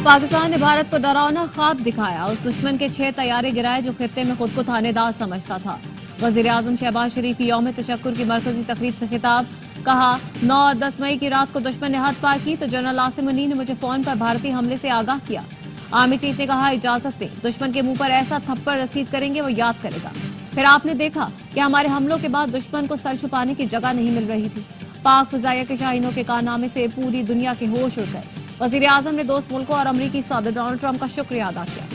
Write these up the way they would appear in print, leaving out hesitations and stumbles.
पाकिस्तान ने भारत को डरावना ख्वाब दिखाया। उस दुश्मन के 6 तैयारे गिराए जो खित्ते में खुद को थानेदार समझता था। वजीर-ए-आजम शहबाज शरीफ की यौम तशक्कुर की मरकजी तकरीब से खिताब। कहा, 9 और 10 मई की रात को दुश्मन ने हद पार की तो जनरल आसिम मुनीर ने मुझे फोन पर भारतीय हमले से आगाह किया। आर्मी चीफ ने कहा, इजाजत दें, दुश्मन के मुंह पर ऐसा थप्पड़ रसीद करेंगे वो याद करेगा। फिर आपने देखा कि हमारे हमलों के बाद दुश्मन को सर छुपाने की जगह नहीं मिल रही थी। पाक फिजाइया के शाहीनों के कारनामे से पूरी दुनिया के होश उड़ गए। वजीर आजम ने दोस्त मुल्कों और अमरीकी सदर डोनाल्ड ट्रंप का शुक्रिया अदा किया।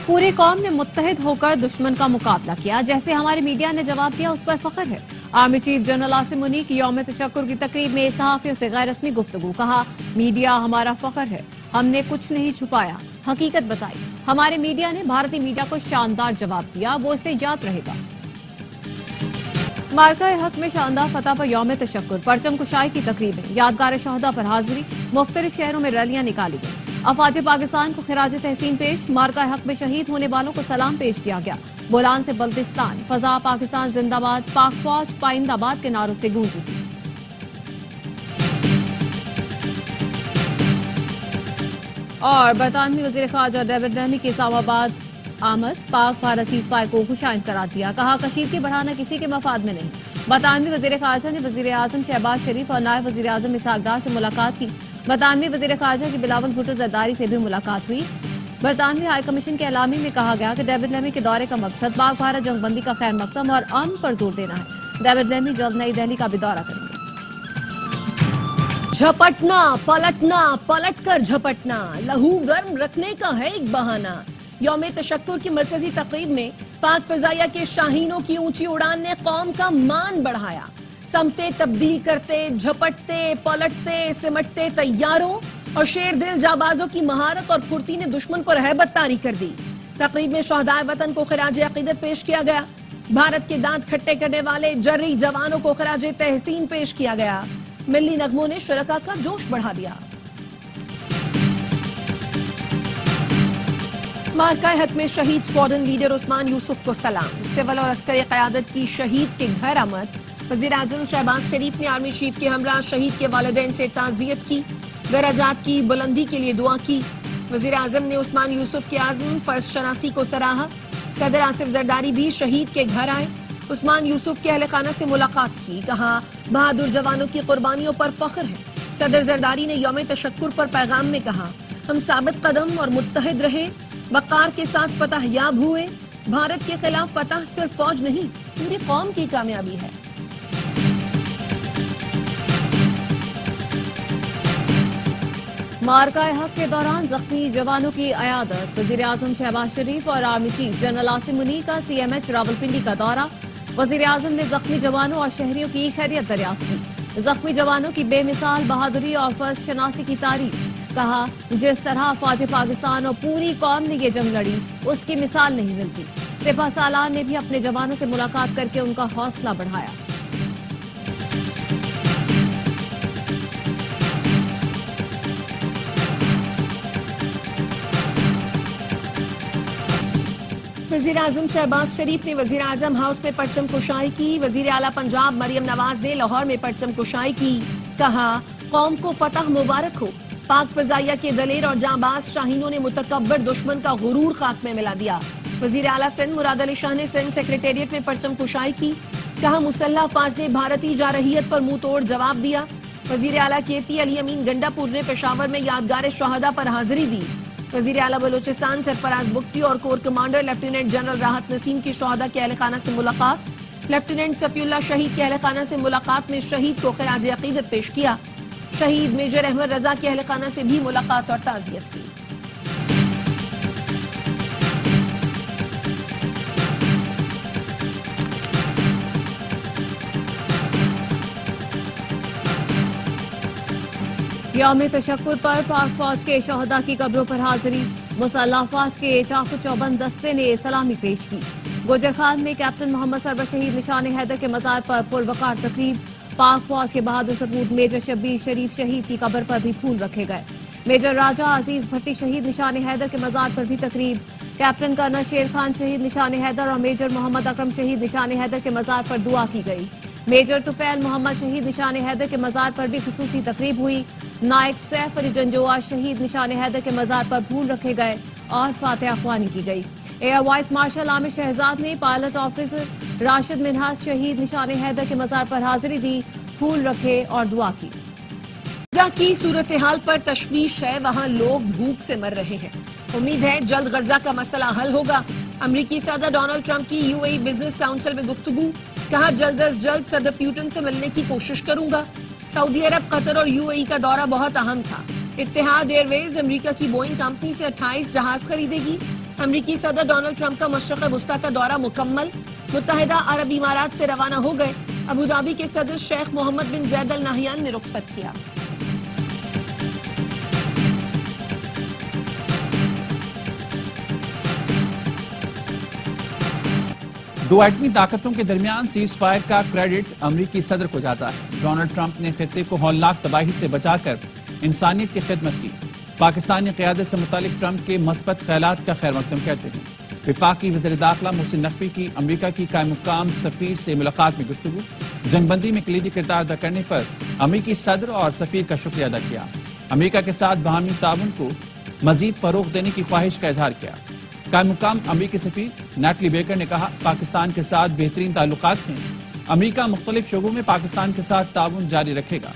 पूरी कौम ने मुत्तहिद होकर दुश्मन का मुकाबला किया। जैसे हमारी मीडिया ने जवाब दिया, उस पर फख्र है। Army chief general Asim Munir की यौम तशक्कुर की तकरीब में सहाफियों से गैर रस्मी गुफ्तगू। कहा, मीडिया हमारा फख्र है, हमने कुछ नहीं छुपाया, हकीकत बताई। हमारे मीडिया ने भारतीय मीडिया को शानदार जवाब दिया, वो इसे याद रहेगा। मार्का हक में शानदार फतह पर यौम तशक्कुर, परचम कुशाई की तकरीबें, यादगार शहदा पर हाजिरी, मुख्तलिफ शहरों में रैलियां निकाली गई। अफवाज पाकिस्तान को खिराज तहसीन पेश, मार्का हक में शहीद होने वालों को सलाम पेश किया गया। बोलान से बल्तिस्तान, फजा पाकिस्तान जिंदाबाद, पाक फौज पाइंदाबाद के नारों से गूंजी थी। और बरतानवी वजीर खारजा डेविड लैमी की इस्लामाबाद आमद, पाक भारत सीज़फायर को खुशाइंद करार दिया। कहा, कशीदगी बढ़ाना किसी के मफाद में नहीं। बरतानवी वजीर खारजा ने वजीर आजम शहबाज शरीफ और नायब वजीर आजम इसहाक डार से मुलाकात की। बरतानवी वजीर खारजा की बिलावल भुट्टो जरदारी से भी मुलाकात हुई। बरतानवी हाई कमीशन के एलामी में कहा गया कि डेविड लैमी के दौरे का मकसद पाक भारत जंगबंदी का खैर मकदम और अमन पर जोर देना है। डेविड लैमी जल्द नई दिल्ली का भी दौरा करेंगे। झपटना, पलटना, पलटकर झपटना, लहू गर्म रखने का है एक बहाना। यौम तशक्कुर की मरकजी तकरीब में पाक फिजाइया के शाहीनों की ऊंची उड़ान ने कौम का मान बढ़ाया। समते तब्दील करते, झपटते, पलटते, सिमटते तैयारों और शेर दिल जाबाजों की महारत और फुर्ती ने दुश्मन पर हैबत तारी कर दी। तकरीब में शहदाए वतन को खिराज अकीदत पेश किया गया। भारत के दांत खट्टे करने वाले जर्री जवानों को खिराज तहसीन पेश किया गया। मिल्ली नगमों ने शुरका का जोश बढ़ा दिया। मार्का हक में शहीद स्क्वाड्रन लीडर उस्मान यूसुफ को सलाम। सिविल और अस्करी क़यादत की शहीद के घर आमद। वज़ीर आज़म शहबाज शरीफ ने आर्मी चीफ के हमरा शहीद के वालिदैन से ताज़ियत की। दराजात की बुलंदी के लिए दुआ की। वज़ीर आज़म ने उस्मान यूसुफ के आज़म फर्ज शनासी को सराहा। सदर आसिफ जरदारी भी शहीद के घर आए। उस्मान यूसुफ के अहले खाना से मुलाकात की। कहा, बहादुर जवानों की कुर्बानियों पर फख्र है। सदर जरदारी ने यौम तशक्कुर पर पैगाम में कहा, हम साबित कदम और मुत्तहिद रहे, वक़ार के साथ फतह याब हुए। भारत के खिलाफ फतह सिर्फ फौज नहीं, पूरी कौम की कामयाबी है। मार्का हक के दौरान जख्मी जवानों की अयादत। वजीर आजम शहबाज शरीफ और army chief general Asim Munir का CMH रावलपिंडी का दौरा। वजीर आजम ने जख्मी जवानों और शहरियों की खैरियत दरियाफ्त की। जख्मी जवानों की बेमिसाल बहादुरी और फर्ज शनासी की तारीफ। कहा, जिस तरह फौज पाकिस्तान और पूरी कौम ने ये जंग लड़ी, उसकी मिसाल नहीं मिलती। सिपह सालार ने भी अपने जवानों से मुलाकात करके उनका हौसला बढ़ाया। वज़ीर आज़म शहबाज शरीफ ने वज़ीर आज़म हाउस में परचम कुशाई की। वज़ीर आला पंजाब मरियम नवाज ने लाहौर में परचम कुशाई की। कहा, कौम को फतह मुबारक हो। पाक फिजाइया के दलेर और जांबाज शाहीनों ने मुतकब्बर दुश्मन का गुरूर खाक में मिला दिया। वज़ीर आला सिंध मुराद अली शाह ने सिंध सेक्रेटेरिएट में परचम कुशाई की। कहा, मुसल्लह फौज ने भारतीय जारहियत पर मुंह तोड़ जवाब दिया। वज़ीर आला KP अली अमीन गंडापुर ने पेशावर में यादगार शहदा पर हाजिरी दी। वज़ीर आला बलोचिस्तान सरफराज बुख्ती और कोर कमांडर लेफ्टिनेंट जनरल राहत नसीम की शहदा के अहले खाना से मुलाकात। लेफ्टिनेंट सफीउल्लाह शहीद के अहले खाना से मुलाकात में शहीद को खिराज अकीदत पेश किया। शहीद मेजर अहमद रजा के अहले खाना से भी मुलाकात और ताज़ियत की। यौम तशक्कुर पर पाक फौज के शहदा की कब्रों पर हाजिरी। मुसल्लह फौज के चाकू चौबंद दस्ते ने सलामी पेश की। गुजर खान में कैप्टन मोहम्मद सरवर शहीद निशान हैदर के मजार पर पुरवकार तकरीब। पाक फौज के बहादुर सपूत मेजर शब्बीर शरीफ शहीद की कब्र पर भी फूल रखे गए। मेजर राजा अजीज भट्टी शहीद निशान हैदर के मजार पर भी तकरीब। कैप्टन कर्नल शेर खान शहीद निशान हैदर और मेजर मोहम्मद अकरम शहीद निशान हैदर के मजार पर दुआ की गई। मेजर तुफैल मोहम्मद शहीद निशान हैदर के मजार पर भी खुसूसी तकरीब हुई। नायक सैफ अली जंजोआ शहीद निशान हैदर के मजार पर फूल रखे गए और फातिहा ख्वानी की गई। Air vice marshal Amir Shahzad ने पायलट ऑफिसर राशिद मिन्हाज शहीद निशान हैदर के मजार पर हाजिरी दी, फूल रखे और दुआ की। गजा की सूरत हाल पर तशवीश है, वहां लोग भूख से मर रहे हैं। उम्मीद है जल्द गजा का मसला हल होगा। अमरीकी सदर डोनाल्ड ट्रंप की यूएई बिजनेस काउंसिल में गुफ्तगू, कहा जल्द अज जल्द सदर प्यूटन से मिलने की कोशिश करूंगा। सऊदी अरब, कतर और यूएई का दौरा बहुत अहम था। इत्तेहाद एयरवेज अमरीका की बोइंग कंपनी से 28 जहाज खरीदेगी। अमरीकी सदर डोनाल्ड ट्रंप का मशरक़ वस्ता का दौरा मुकम्मल, मुत्तहिदा अरब इमारात से रवाना हो गए। अबू धाबी के सदर शेख मोहम्मद बिन जैद अल नाहियान ने रुखसत किया। दो एटमी ताकतों के दरमियान सीज फायर का क्रेडिट अमरीकी सदर को जाता है। डोनाल्ड ट्रंप ने खित्ते को हौलनाक तबाही से बचाकर इंसानियत की खिदमत की। पाकिस्तानी क़यादत से मुतालिक ट्रंप के मस्बत ख्यालात का खैर मकदम कहते हैं। वफाकी वज़ीर दाखिला मोहसिन नकवी की अमरीका की कायम मुकाम सफीर से मुलाकात में गुफ्तगू। जंगबंदी में कलीदी किरदार अदा करने पर अमरीकी सदर और सफीर का शुक्रिया अदा किया। अमरीका के साथ बाहमी ताउन को मजीद फरोग देने की ख्वाहिश का इजहार किया। कायम मुकाम अमरीकी सफीर नैटली बेकर ने कहा, पाकिस्तान के साथ बेहतरीन ताल्लुकात हैं। अमरीका मुख्तलिफ शोबों में पाकिस्तान के साथ ताउन जारी रखेगा।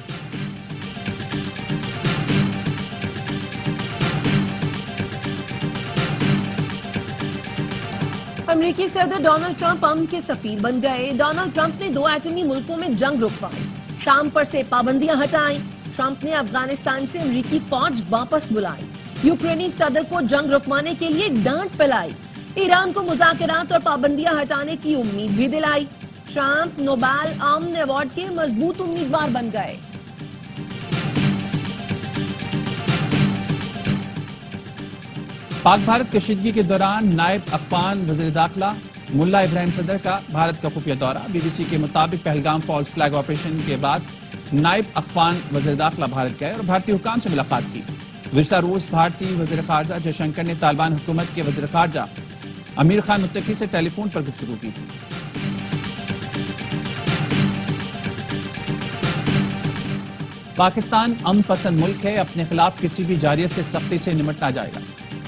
अमरीकी सदर डोनाल्ड ट्रंप अमन के सफीर बन गए। डोनाल्ड ट्रंप ने दो एटमी मुल्कों में जंग रुकवाई, शाम पर से पाबंदियां हटाई। ट्रंप ने अफगानिस्तान से अमरीकी फौज वापस बुलाई। यूक्रेनी सदर को जंग रुकवाने के लिए डांट पिलाई। ईरान को मुज़ाकरात और पाबंदियां हटाने की उम्मीद भी दिलाई। ट्रंप नोबेल अमन अवार्ड के मजबूत उम्मीदवार बन गए। पाक भारत कशीदगी के दौरान नायब अफगान वज़ीर दाखिला मुल्ला इब्राहिम सदर का भारत का खुफिया दौरा। बीबीसी के मुताबिक पहलगाम फॉल्स फ्लैग ऑपरेशन के बाद नायब अफगान वज़ीर दाखिला भारत गए और भारतीय हुकाम से मुलाकात की। गुज़िश्ता रोज भारतीय वज़ीर खारजा जयशंकर ने तालिबान हुकूमत के वज़ीर खारजा अमीर खान मुत्तकी से टेलीफोन पर गुफ्तगू की थी। पाकिस्तान अमन पसंद मुल्क है, अपने खिलाफ किसी भी जारियत से सख्ती से निपटना जाएगा।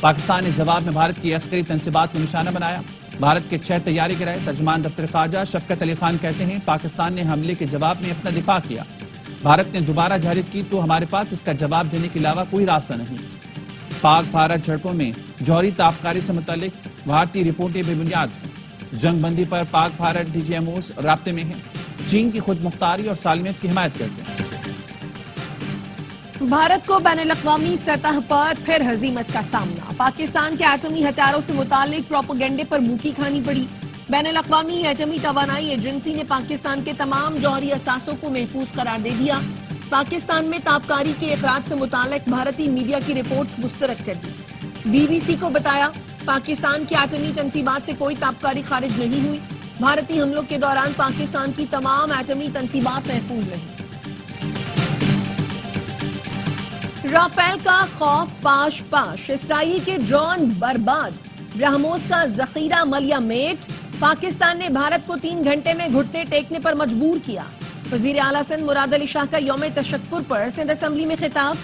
पाकिस्तान ने जवाब में भारत की अस्करी तंसीबात को निशाना बनाया। भारत के 6 तैयारी गिराए। तर्जुमान दफ्तर खारजा शफकत अली खान कहते हैं, पाकिस्तान ने हमले के जवाब में अपना दिफा किया। भारत ने दोबारा जारियत की तो हमारे पास इसका जवाब देने के अलावा कोई रास्ता नहीं। पाक भारत झड़पों में जौहरी ताबकारी से मुतालिक भारतीय रिपोर्टें बेबुनियाद हैं। जंगबंदी पर पाक भारत डीजीएमओस राब्ते में हैं। चीन की खुद मुख्तारी और सालमियत की हिमायत करते हैं। भारत को बैनुल-अक़वामी सतह पर फिर हजीमत का सामना। पाकिस्तान के एटमी हथियारों से मुतालिक प्रोपेगेंडे पर मुंह की खानी पड़ी। बैनुल-अक़वामी एटमी तवानाई एजेंसी ने पाकिस्तान के तमाम जौहरी असासों को महफूज करार दे दिया। पाकिस्तान में ताबकारी के इखराज से मुतालिक भारतीय मीडिया की रिपोर्ट्स मुस्तरद कर दी। बीबीसी को बताया, पाकिस्तान की एटमी तंसीबात से कोई ताबकारी खारिज नहीं हुई। भारतीय हमलों के दौरान पाकिस्तान की तमाम एटमी तंसीबात महफूज रही। राफेल का खौफ पाश पाश, इसराइल के ड्रोन बर्बाद, ब्रह्मोस का जखीरा मलिया मेट। पाकिस्तान ने भारत को 3 घंटे में घुटने टेकने पर मजबूर किया। वजीर आला सिंध मुराद अली शाह का यौम तशक्कुर पर सिंध असेंबली में खिताब,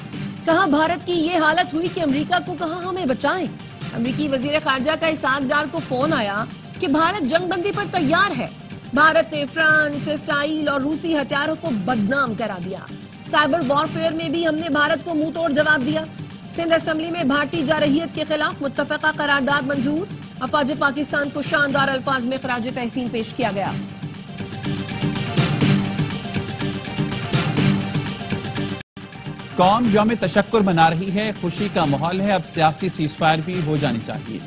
कहा भारत की ये हालत हुई कि अमेरिका को कहा हमें बचाएं। अमेरिकी वजीर खारजा का इसहाक डार को फोन आया कि भारत जंगबंदी पर तैयार है। भारत ने फ्रांस, इसराइल और रूसी हथियारों को बदनाम करा दिया। साइबर वॉरफेयर में भी हमने भारत को मुंह तोड़ जवाब दिया। सिंध असेंबली में भारतीय जारहियत के खिलाफ मुत्तफ़क़ा करारदाद मंजूर। अफवाज पाकिस्तान को शानदार अल्फाज में खराज तहसीन पेश किया गया। कौम यौम तशक्कुर मना रही है, खुशी का माहौल है। अब सियासी सीज़फायर भी हो जानी चाहिए।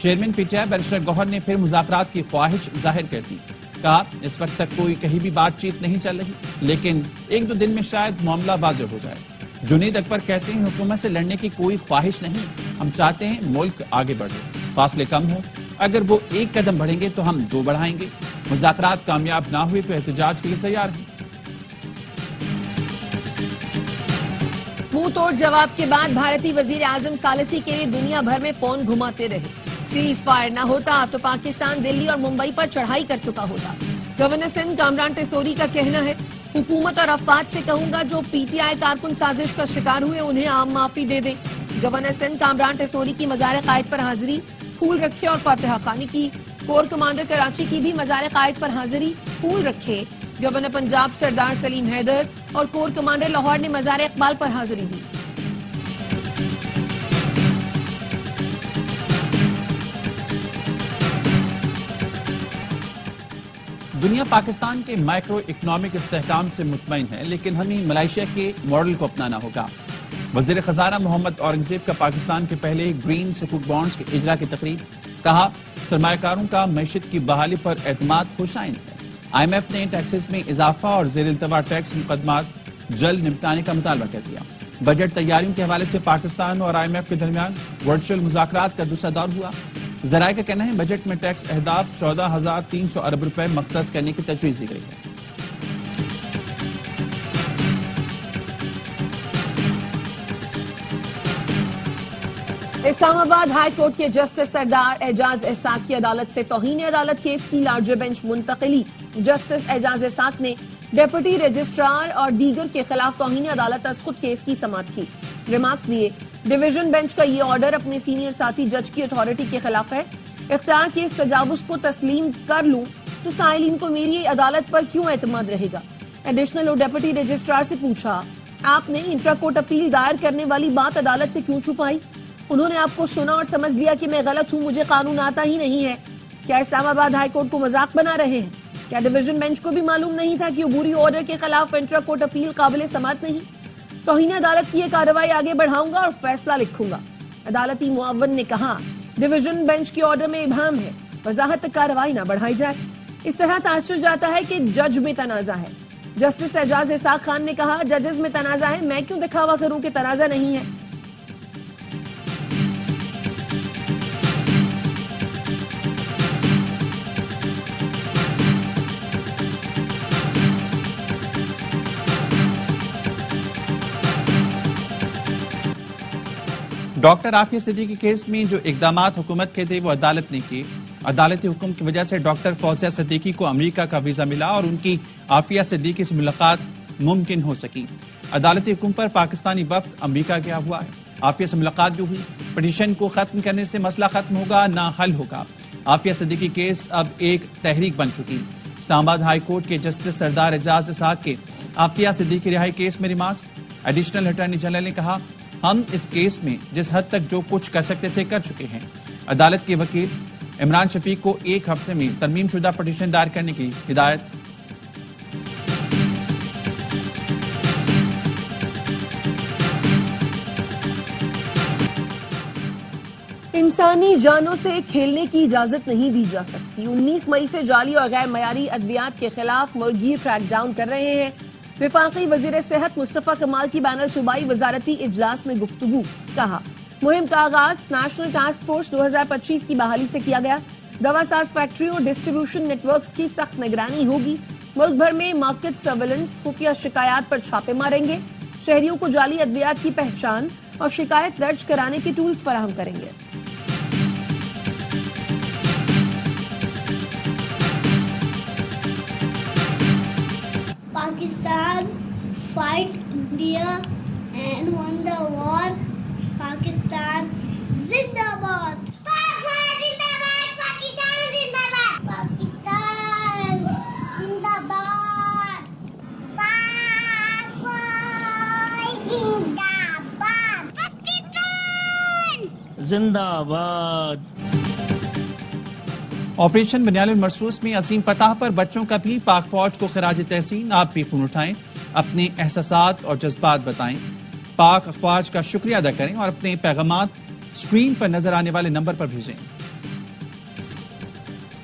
चेयरमैन पीटीआई बैरिस्टर गौहर ने फिर मुज़ाकरात की ख्वाहिश जाहिर कर दी। कहा, इस वक्त तक कोई कहीं भी बातचीत नहीं चल रही, लेकिन 1-2 दिन में शायद मामला वाज़ेह हो जाए। जुनीद अकबर कहते हैं, हुकूमत से लड़ने की कोई ख्वाहिश नहीं, हम चाहते हैं मुल्क आगे बढ़े, फासले कम हो। अगर वो 1 कदम बढ़ेंगे तो हम 2 बढ़ाएंगे। मुज़ाकरात कामयाब ना हुए तो एहतजाज के लिए तैयार हैं। منہ توڑ جواب کے بعد بھارتی وزیر اعظم ثالثی کے لیے دنیا بھر میں فون گھماتے رہے. سیز فائر نہ ہوتا تو پاکستان دلی اور ممبئی پر چڑھائی کر چکا ہوتا. گورنر سندھ کامران ٹیسوری کا کہنا ہے حکومت اور افواج سے کہوں گا جو پی ٹی آئی کارکن سازش کا شکار ہوئے انہیں عام معافی دے دیں. گورنر سندھ کامران ٹیسوری کی مزار قائد پر حاضری, پھول رکھے اور فاتحہ خوانی کی. کور کمانڈر کراچی کی بھی مزار قائد پر حاضری, پھول رکھے. گورنر پنجاب سردار سلیم حیدر اور کور کمانڈر لاہور نے مزار اقبال پر حاضری دی. دنیا پاکستان کے مائکرو اکنامک استحکام سے مطمئن ہے, لیکن ہمیں ملائیشیا کے ماڈل کو اپنانا ہوگا. وزیر خزانہ محمد اورنگزیب کا پاکستان کے پہلے گرین سکوک بانڈز کے اجرا کی تقریب. کہا سرمایہ کاروں کا معیشت کی بحالی پر اعتماد خوشائن ہے. آئی ایم ایف نے ٹیکسز میں اضافہ اور زیر التوا ٹیکس مقدمات جلد نمٹانے کا مطالبہ کر دیا. بجٹ تیاریوں کے حوالے سے پاکستان اور آئی ایم ایف کے درمیان ورچوئل مذاکرات کا دوسرا دور ہوا. ذرائع کا کہنا ہے بجٹ میں ٹیکس اہداف 14,300 ارب روپے مختص کرنے کی تجویز دی گئی ہے. اسلام آباد ہائی کورٹ کے جسٹس سردار اعجاز اسحاق کی عدالت سے توہین عدالت کیس کی لارجر بینچ منتقلی. جسٹس اعجاز اسحاق نے ڈپٹی رجسٹرار اور دیگر کے خلاف توہین عدالت از خود کیس کی سماعت کی. ریمارکس دیے ڈویژن بینچ کا یہ آرڈر اپنے سینئر ساتھی جج کی اتھارٹی کے خلاف ہے. اختیار کے اس تجاوز کو تسلیم کر لوں تو سائلین کو میری عدالت پر کیوں اعتماد رہے گا. ایڈیشنل اور ڈپٹی رجسٹرار سے پوچھا آپ نے انٹرا کورٹ اپیل دائر کرنے والی بات عدالت سے کیوں چھپائی. انہوں نے آپ کو سنا اور سمجھ لیا کہ میں غلط ہوں, مجھے قانون آتا ہی نہیں ہے. کیا اسلام آباد ہائی کورٹ کو مذاق بنا رہے ہیں؟ کیا ڈویژن بینچ کو بھی معلوم نہیں تھا کہ عبوری آرڈر کے خلاف انٹرا کورٹ اپیل قابل سماعت نہیں؟ توہین عدالت کی یہ کارروائی آگے بڑھاؤں گا اور فیصلہ لکھوں گا. عدالتی معاون نے کہا ڈویژن بینچ کے آرڈر میں ابہام ہے, وضاحت تک کارروائی نہ بڑھائی جائے. اس طرح تاثر جاتا ہے کہ جج میں تنازع ہے. جسٹس اعجاز اسحاق خان نے کہا ججز میں تنازع ہے, میں کیوں دکھاوا کروں کہ تنازع نہیں ہے. ڈاکٹر عافیہ صدیقی کیس میں جو اقدامات حکومت کے تھے وہ عدالت نے کیے. عدالتی حکم کی وجہ سے ڈاکٹر فوزیہ صدیقی کو امریکہ کا ویزا ملا اور ان کی عافیہ صدیقی سے ملاقات ممکن ہو سکی. عدالتی حکم پر پاکستانی وفد امریکہ گیا ہوا ہے. عافیہ سے ملاقات بھی ہوئی. پٹیشن کو ختم کرنے سے مسئلہ ختم ہوگا نہ حل ہوگا. عافیہ صدیقی کیس اب ایک تحریک بن چکی. اسلام آباد ہائی کورٹ کے جسٹس سردار اعجاز اسحاق کے عافیہ صدیقی رہائی کیس میں ریمارکس. ایڈیشنل اٹارنی جنرل نے کہا ہم اس کیس میں جس حد تک جو کچھ کر سکتے تھے کر چکے ہیں. عدالت کے وکیل عمران شفیق کو ایک ہفتے میں ترمیم شدہ پٹیشن دائر کرنے کی ہدایت. انسانی جانوں سے کھیلنے کی اجازت نہیں دی جا سکتی. 19 مئی سے جعلی اور غیر معیاری ادویات کے خلاف ملک ٹریک ڈاؤن کر رہے ہیں. وفاقی وزیر صحت مصطفیٰ کمال کی بین الصوبائی وزارتی اجلاس میں گفتگو. کہا مہم کا آغاز نیشنل ٹاسک فورس 2025 کی بحالی سے کیا گیا. دوا ساز فیکٹریوں اور ڈسٹریبیوشن نیٹ ورکس کی سخت نگرانی ہوگی. ملک بھر میں مارکیٹ سرویلنس, خفیہ شکایات پر چھاپے ماریں گے. شہریوں کو جعلی ادویات کی پہچان اور شکایت درج کرانے کے ٹولز فراہم کریں گے. Pakistan fight India and won the war. Pakistan Zindabad. Pakistan Zindabad. Pakistan Zindabad. Pakistan Zindabad. Pakistan Zindabad. Pakistan Zindabad. Operation بنیال المرصوص میں عظیم فتح پر بچوں کا بھی پاک فوج کو خراج تحسین. آپ بھی خون اٹھائیں, اپنے احساسات اور جذبات بتائیں, پاک افواج کا شکریہ ادا کریں اور اپنے پیغامات سکرین پر نظر آنے والے نمبر پر بھیجیں.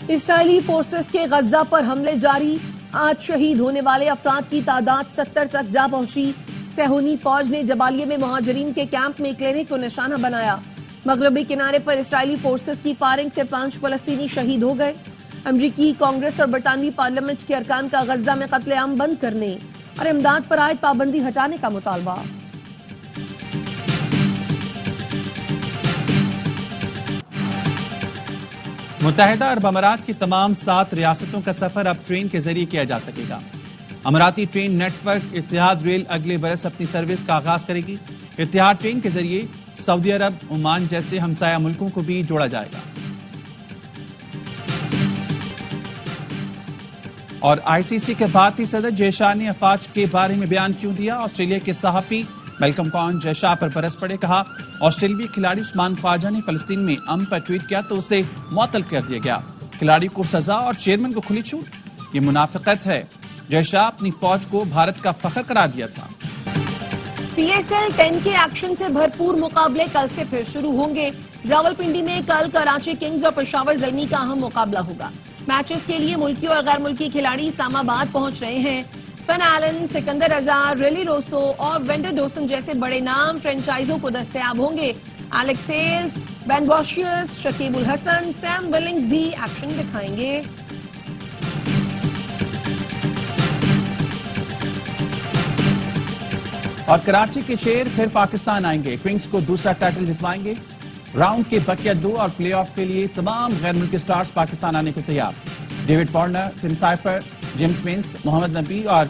اسرائیلی فورسز کے غزہ پر حملے جاری. آج شہید ہونے والے افراد کی تعداد 70 تک جا پہنچی. صہیونی فوج نے جبالیہ میں مہاجرین کے کیمپ میں کلینک کو نشانہ بنایا. مغربی کنارے پر اسرائیلی فورسز کی فائرنگ سے 5 فلسطینی شہید ہو گئے. امریکی کانگریس اور برطانوی پارلیمنٹ کے ارکان کا غزہ میں قتل عام بند کرنے اور امداد پر عائد پابندی ہٹانے کا مطالبہ. متحدہ عرب امارات کی تمام 7 ریاستوں کا سفر اب ٹرین کے ذریعے کیا جا سکے گا۔ اماراتی ٹرین نیٹ ورک اتحاد ریل اگلے برس اپنی سروس کا آغاز کرے گی۔ اتحاد ٹرین کے ذریعے سعودی عرب، عمان جیسے ہمسایہ ملکوں کو بھی جوڑا جائے گا۔ اور آئی سی سی کے بھارتی صدر جے شاہ نے افواج کے بارے میں بیان کیوں دیا؟ آسٹریلیا کے صحافی میلکم کون جے شاہ پر برس پڑے، کہا آسٹریلوی کھلاڑی عثمان خواجہ نے فلسطین میں امن پر ٹویٹ کیا تو اسے معطل کر دیا گیا، کھلاڑی کو سزا اور چیئرمین کو کھلی چھوٹ، یہ منافقت ہے۔ جے شاہ اپنی فوج کو بھارت کا فخر قرار دیا تھا۔ پی ایس ایل 10 کے ایکشن سے بھرپور مقابلے کل سے پھر شروع ہوں گے۔ راولپنڈی میں کل کراچی کنگز اور پشاور زلمی کا اہم مقابلہ ہوگا۔ میچز کے لیے ملکی اور غیر ملکی کھلاڑی اسلام آباد پہنچ رہے ہیں۔ فن ایلن، سکندر رضا، ریلی روسو اور وینڈر ڈوسن جیسے بڑے نام فرنچائزوں کو دستیاب ہوں گے۔ ایلیکس ہیلز، بین واشیوس، شکیب الحسن، سیم ولنگز بھی ایکشن دکھائیں گے۔ اور کراچی کے شیر پھر پاکستان آئیں گے، کنگز کو دوسرا ٹائٹل جتوائیں گے۔ راؤنڈ کے بقیہ 2 اور پلے آف کے لیے تمام غیر ملکی سٹارز پاکستان آنے کو تیار۔ ڈیوڈ وارنر، ٹم سائفر، جیمز مینس، محمد نبی اور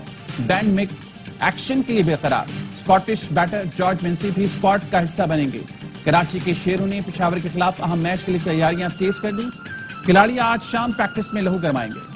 بین مک ایکشن کے لیے برقرار۔ اسکاٹش بیٹر جارج منسی بھی اسکواڈ کا حصہ بنیں گے۔ کراچی کے شیروں نے پشاور کے خلاف اہم میچ کے لیے تیاریاں تیز کر دی، کھلاڑی آج شام پریکٹس میں لہو گرمائیں گے۔